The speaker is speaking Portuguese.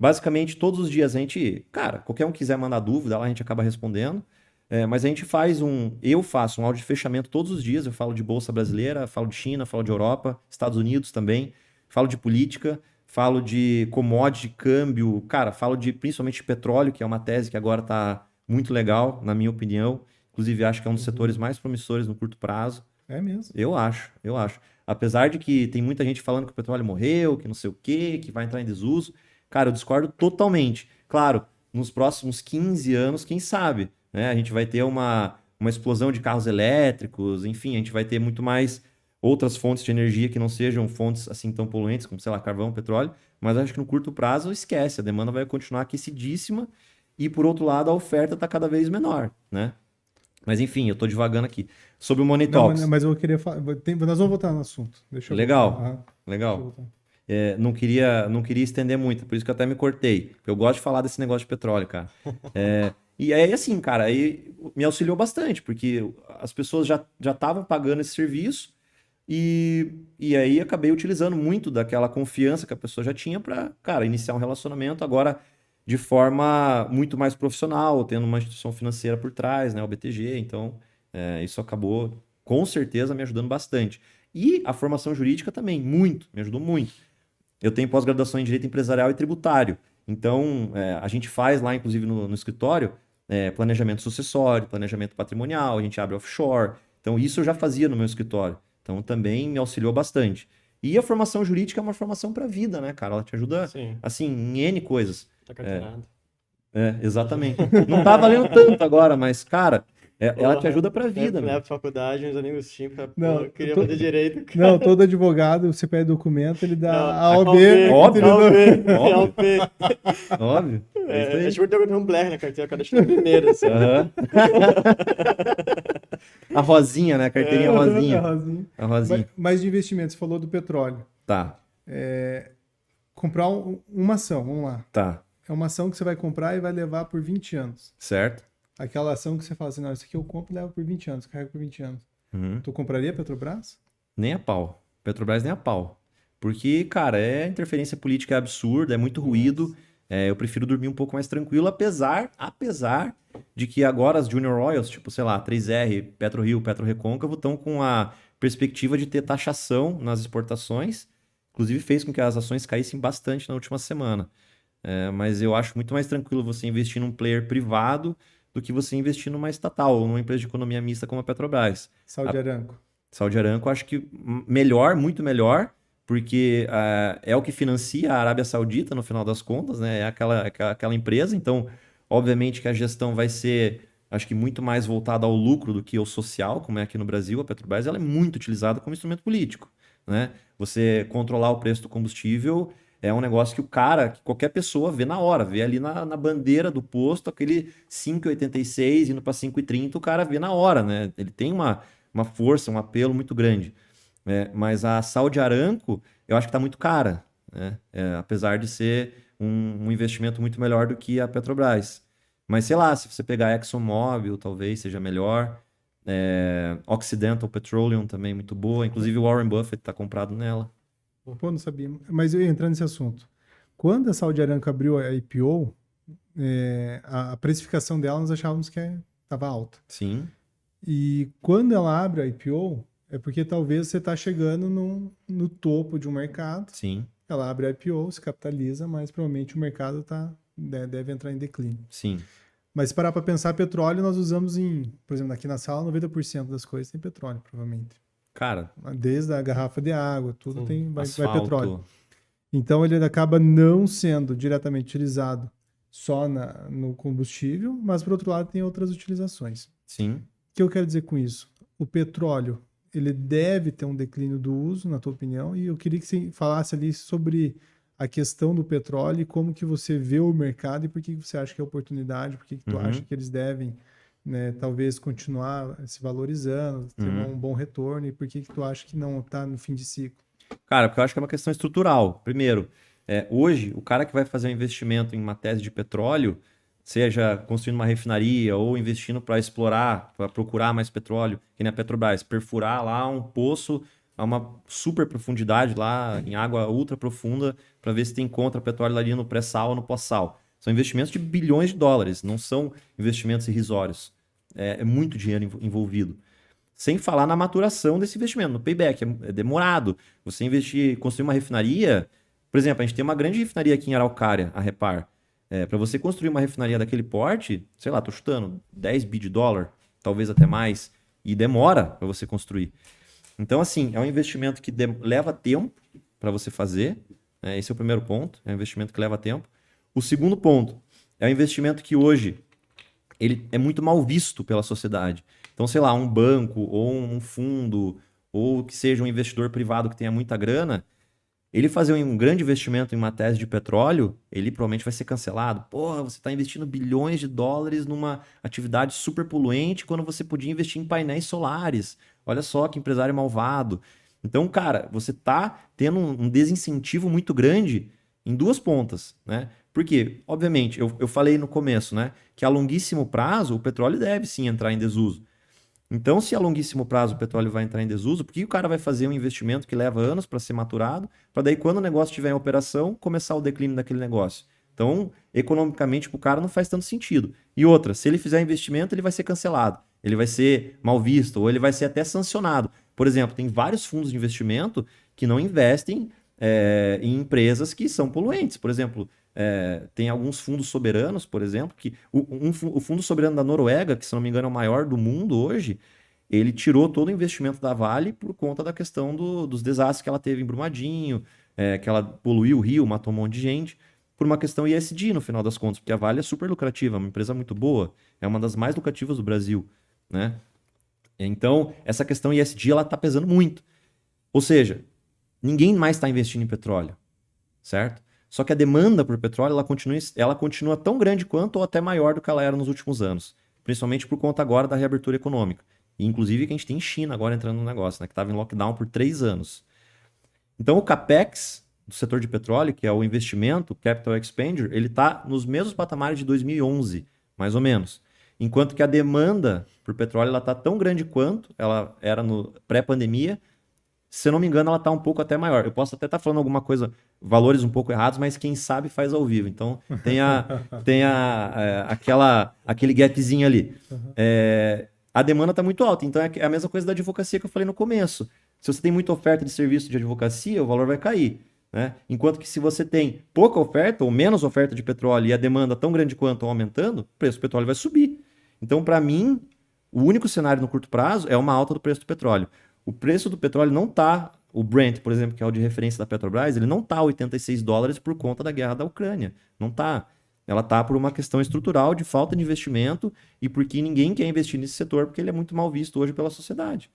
basicamente, todos os dias a gente, cara, qualquer um quiser mandar dúvida, lá a gente acaba respondendo. Mas a gente eu faço um áudio de fechamento todos os dias. Eu falo de Bolsa Brasileira, falo de China, falo de Europa, Estados Unidos também, falo de política, falo de commodity, câmbio, cara, falo de principalmente de petróleo, que é uma tese que agora está muito legal, na minha opinião. Inclusive, acho que é um dos setores mais promissores no curto prazo. É mesmo. Eu acho, eu acho. Apesar de que tem muita gente falando que o petróleo morreu, que não sei o quê, que vai entrar em desuso. Cara, eu discordo totalmente. Claro, nos próximos 15 anos, quem sabe, né? A gente vai ter uma explosão de carros elétricos, enfim, a gente vai ter muito mais outras fontes de energia que não sejam fontes assim tão poluentes, como, sei lá, carvão, petróleo. Mas acho que no curto prazo, esquece, a demanda vai continuar aquecidíssima e, por outro lado, a oferta está cada vez menor, né? Mas enfim, eu tô devagando aqui. Sobre o Money Não, Talks. mas eu queria falar. Nós vamos voltar no assunto. Deixa eu voltar. Legal, Deixa eu legal. voltar. Não queria estender muito, por isso que eu até me cortei. Eu gosto de falar desse negócio de petróleo, cara. E aí, assim, cara, aí me auxiliou bastante, porque as pessoas já estavam pagando esse serviço e aí acabei utilizando muito daquela confiança que a pessoa já tinha para, cara, iniciar um relacionamento agora de forma muito mais profissional, tendo uma instituição financeira por trás, né, o BTG. Então, isso acabou, com certeza, me ajudando bastante. E a formação jurídica também, muito, me ajudou muito. Eu tenho pós-graduação em Direito Empresarial e Tributário. Então, a gente faz lá, inclusive no escritório, planejamento sucessório, planejamento patrimonial, a gente abre offshore. Então, isso eu já fazia no meu escritório. Então, também me auxiliou bastante. E a formação jurídica é uma formação para a vida, né, cara? Ela te ajuda, Sim, assim, em N coisas. tá carteirado. Exatamente. Não tá valendo tanto agora, mas, cara, ela te Porra, ajuda para a vida, na meu. época da faculdade, uns amigos tinham, pô, Não, eu queria tô- fazer direito, cara. Não, todo advogado, você pede documento, ele dá Não, a OAB. Óbvio. AOB. Óbvio. É isso aí. É tipo ter um Blair na carteira, cada deixa primeiro, assim. Aham. A rosinha, né? A carteirinha rosinha. Rosinha. A rosinha. Mas de investimento, você falou do petróleo. Tá, Comprar uma ação, vamos lá. tá. É uma ação que você vai comprar e vai levar por 20 anos. Certo? Aquela ação que você fala assim, não, isso aqui eu compro e levo por 20 anos, carrego por 20 anos. Uhum. Tu compraria Petrobras? Nem a pau. Petrobras nem a pau. Porque, cara, interferência política absurda, é muito ruído. Eu prefiro dormir um pouco mais tranquilo, apesar de que agora as Junior Oils, tipo, sei lá, 3R, PetroRio, PetroRecôncavo, estão com a perspectiva de ter taxação nas exportações. Inclusive fez com que as ações caíssem bastante na última semana. Mas eu acho muito mais tranquilo você investir num player privado do que você investir numa estatal ou numa empresa de economia mista como a Petrobras. Saudi Aramco. Saudi Aramco, eu acho que melhor, muito melhor, porque é o que financia a Arábia Saudita, no final das contas, né? É aquela empresa. Então, obviamente que a gestão vai ser, acho que muito mais voltada ao lucro do que ao social, como é aqui no Brasil. A Petrobras ela é muito utilizada como instrumento político, né? Você controlar o preço do combustível é um negócio que qualquer pessoa vê na hora, vê ali na bandeira do posto, aquele 5,86 indo para 5,30, o cara vê na hora, né? Ele tem uma força, um apelo muito grande. Mas a Saudi Aramco, eu acho que está muito cara, né? Apesar de ser um investimento muito melhor do que a Petrobras. Mas sei lá, se você pegar a ExxonMobil, talvez seja melhor. Occidental Petroleum também muito boa. Inclusive o Warren Buffett está comprado nela. Pô, não sabia. Mas eu ia entrar nesse assunto. Quando a Saudi Aramco abriu a IPO, a precificação dela nós achávamos que estava alta. Sim, E quando ela abre a IPO, é porque talvez você está chegando no topo de um mercado. sim, Ela abre a IPO, se capitaliza, mas provavelmente o mercado deve entrar em declínio. sim. Mas se parar para pensar, petróleo nós usamos por exemplo, aqui na sala, 90% das coisas tem petróleo, provavelmente. Cara, Desde a garrafa de água, tudo vai asfalto. petróleo. Então ele acaba não sendo diretamente utilizado só no combustível, mas por outro lado tem outras utilizações. Sim. O que eu quero dizer com isso? O petróleo, ele deve ter um declínio do uso, na tua opinião, e eu queria que você falasse ali sobre a questão do petróleo e como que você vê o mercado e por que você acha que é oportunidade, por que tu acha que eles devem, né, talvez continuar se valorizando, ter um bom retorno, e por que tu acha que não está no fim de ciclo? Cara, porque eu acho que é uma questão estrutural. Primeiro, hoje, o cara que vai fazer um investimento em uma tese de petróleo, seja construindo uma refinaria ou investindo para explorar, para procurar mais petróleo, que nem a Petrobras, perfurar lá um poço a uma super profundidade lá, em água ultra profunda, para ver se tem encontra petróleo ali no pré-sal ou no pós-sal. São investimentos de bilhões de dólares, não são investimentos irrisórios. É muito dinheiro envolvido. Sem falar na maturação desse investimento, no payback, é demorado. Você investir, construir uma refinaria, por exemplo, a gente tem uma grande refinaria aqui em Araucária, a Repar. Para você construir uma refinaria daquele porte, sei lá, tô chutando, 10 bi de dólar, talvez até mais, e demora para você construir. Então, assim, é um investimento que leva tempo para você fazer, né? Esse é o primeiro ponto, é um investimento que leva tempo. O segundo ponto é um investimento que hoje ele é muito mal visto pela sociedade. Então, sei lá, um banco ou um fundo ou que seja um investidor privado que tenha muita grana, ele fazer um grande investimento em uma tese de petróleo, ele provavelmente vai ser cancelado. Porra, você está investindo bilhões de dólares numa atividade super poluente quando você podia investir em painéis solares. Olha só que empresário malvado. Então, cara, você está tendo um desincentivo muito grande em duas pontas, né? Porque, obviamente, eu falei no começo, né, que a longuíssimo prazo o petróleo deve sim entrar em desuso. Então, se a longuíssimo prazo o petróleo vai entrar em desuso, por que o cara vai fazer um investimento que leva anos para ser maturado, para daí quando o negócio estiver em operação, começar o declínio daquele negócio? Então, economicamente, para o cara não faz tanto sentido. E outra, se ele fizer investimento, ele vai ser cancelado, ele vai ser mal visto, ou ele vai ser até sancionado. Por exemplo, tem vários fundos de investimento que não investem em empresas que são poluentes. Por exemplo, tem alguns fundos soberanos, por exemplo, que o fundo soberano da Noruega, que se não me engano é o maior do mundo hoje, ele tirou todo o investimento da Vale por conta da questão dos desastres que ela teve em Brumadinho, que ela poluiu o rio, matou um monte de gente, por uma questão ESG no final das contas, porque a Vale é super lucrativa, é uma empresa muito boa, é uma das mais lucrativas do Brasil, né? Então, essa questão ESG ela está pesando muito. Ou seja, ninguém mais está investindo em petróleo, certo? Só que a demanda por petróleo ela continua tão grande quanto ou até maior do que ela era nos últimos anos. Principalmente por conta agora da reabertura econômica. E inclusive que a gente tem China agora entrando no negócio, né, que estava em lockdown por 3 anos. Então o CAPEX do setor de petróleo, que é o investimento, Capital Expenditure, ele está nos mesmos patamares de 2011, mais ou menos. Enquanto que a demanda por petróleo está tão grande quanto ela era no pré-pandemia. Se eu não me engano, ela está um pouco até maior. Eu posso até estar falando alguma coisa, valores um pouco errados, mas quem sabe faz ao vivo. Então, aquele gapzinho ali. A demanda está muito alta. Então, é a mesma coisa da advocacia que eu falei no começo. Se você tem muita oferta de serviço de advocacia, o valor vai cair, né? Enquanto que se você tem pouca oferta ou menos oferta de petróleo e a demanda tão grande quanto aumentando, o preço do petróleo vai subir. Então, para mim, o único cenário no curto prazo é uma alta do preço do petróleo. O preço do petróleo não está, o Brent, por exemplo, que é o de referência da Petrobras, ele não está a $86 por conta da guerra da Ucrânia. Não está. Ela está por uma questão estrutural de falta de investimento e porque ninguém quer investir nesse setor porque ele é muito mal visto hoje pela sociedade.